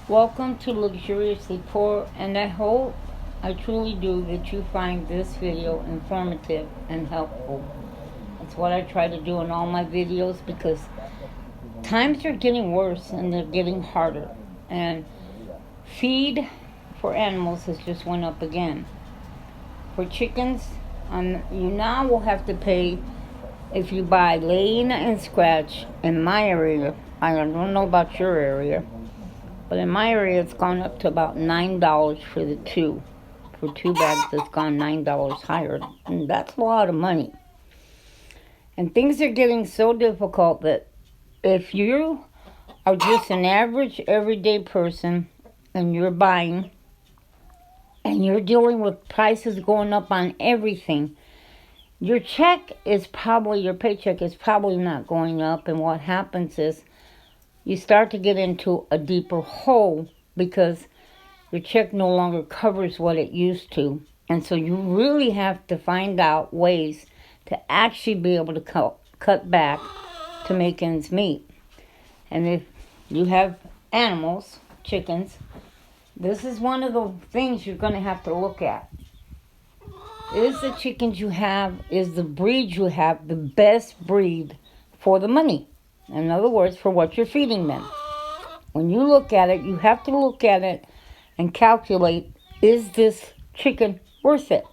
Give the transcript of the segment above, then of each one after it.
Welcome to Luxuriously Poor, and I truly do, that you find this video informative and helpful. That's what I try to do in all my videos because times are getting worse and they're getting harder. And feed for animals has just went up again. For chickens, you now will have to pay if you buy Lane and Scratch in my area. I don't know about your area. But in my area, it's gone up to about $9 for the two. For 2 bags, it's gone $9 higher. And that's a lot of money. And things are getting so difficult that if you are just an average, everyday person and you're buying and you're dealing with prices going up on everything, your paycheck is probably not going up. And what happens is you start to get into a deeper hole because your check no longer covers what it used to. And so you really have to find out ways to actually be able to cut back to make ends meet. And if you have animals, chickens, this is one of the things you're going to have to look at. Is the chickens you have, is the breed you have the best breed for the money? In other words, for what you're feeding them. When you look at it, you have to look at it and calculate, is this chicken worth it?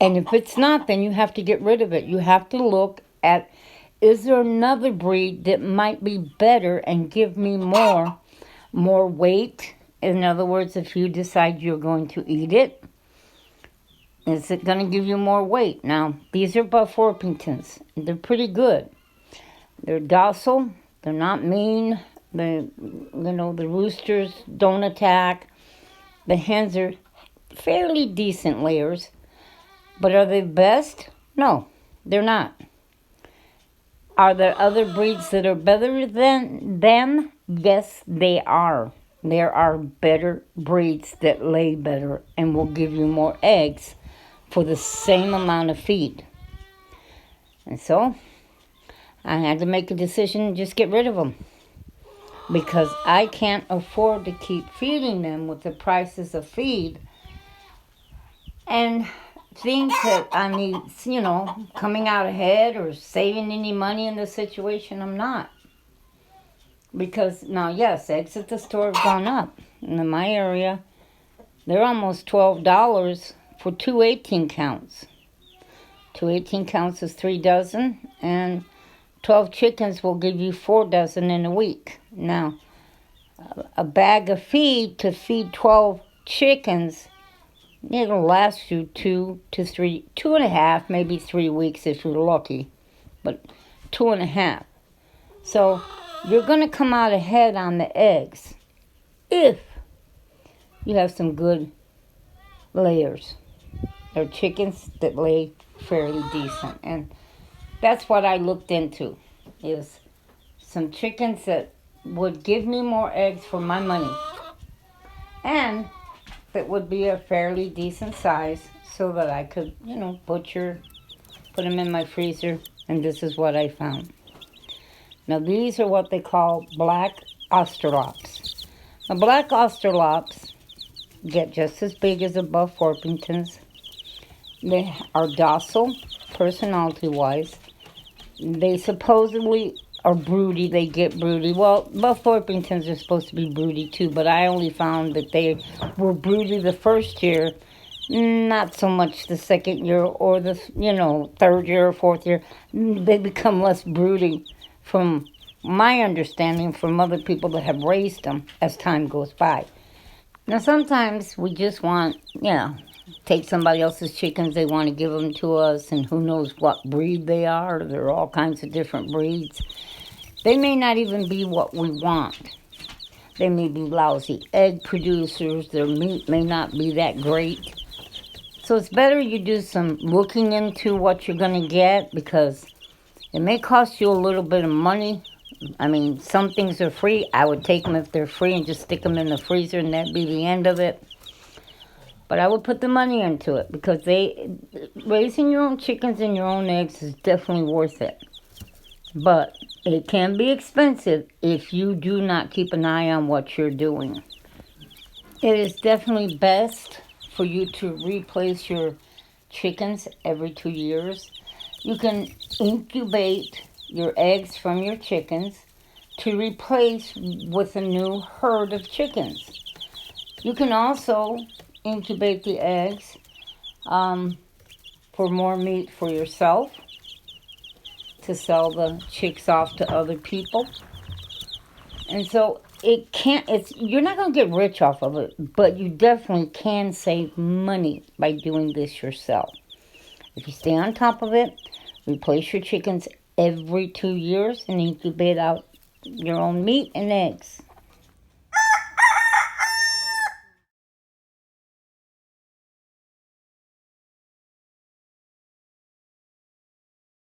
And if it's not, then you have to get rid of it. You have to look at, is there another breed that might be better and give me more weight? In other words, if you decide you're going to eat it, is it going to give you more weight? Now, these are Buff Orpingtons. They're pretty good. They're docile. They're not mean. The roosters don't attack. The hens are fairly decent layers. But are they best? No, they're not. Are there other breeds that are better than them? Yes, they are. There are better breeds that lay better and will give you more eggs for the same amount of feed. And so I had to make a decision and just get rid of them. Because I can't afford to keep feeding them with the prices of feed. And think that I need, coming out ahead or saving any money in the situation. I'm not. Because now, yes, eggs at the store have gone up. In my area, they're almost $12 for 2 18 counts. 2 18 counts is 3 dozen, and 12 chickens will give you 4 dozen in a week. Now, a bag of feed to feed 12 chickens, it'll last you 2.5, maybe 3 weeks if you're lucky, but 2.5. So you're going to come out ahead on the eggs if you have some good layers. They're chickens that lay fairly decent, and that's what I looked into, is some chickens that would give me more eggs for my money and that would be a fairly decent size so that I could, butcher, put them in my freezer, and this is what I found. Now, these are what they call black Australops. Now, black Australops get just as big as the Buff Orpingtons. They are docile, personality-wise. They supposedly are broody. They get broody. Well, Buff Orpingtons are supposed to be broody too, but I only found that they were broody the first year, not so much the second year or the, third year or fourth year. They become less broody from my understanding from other people that have raised them as time goes by. Now, sometimes we just want, take somebody else's chickens, they want to give them to us, and who knows what breed they are. There are all kinds of different breeds. They may not even be what we want. They may be lousy egg producers. Their meat may not be that great. So it's better you do some looking into what you're going to get, because it may cost you a little bit of money. I mean, some things are free. I would take them if they're free and just stick them in the freezer, and that'd be the end of it. But I would put the money into it, because raising your own chickens and your own eggs is definitely worth it. But It can be expensive if you do not keep an eye on what you're doing. It is definitely best for you to replace your chickens every 2 years. You can incubate your eggs from your chickens to replace with a new herd of chickens. You can also incubate the eggs for more meat for yourself, to sell the chicks off to other people. And so you're not going to get rich off of it, but you definitely can save money by doing this yourself. If you stay on top of it, replace your chickens every 2 years and incubate out your own meat and eggs.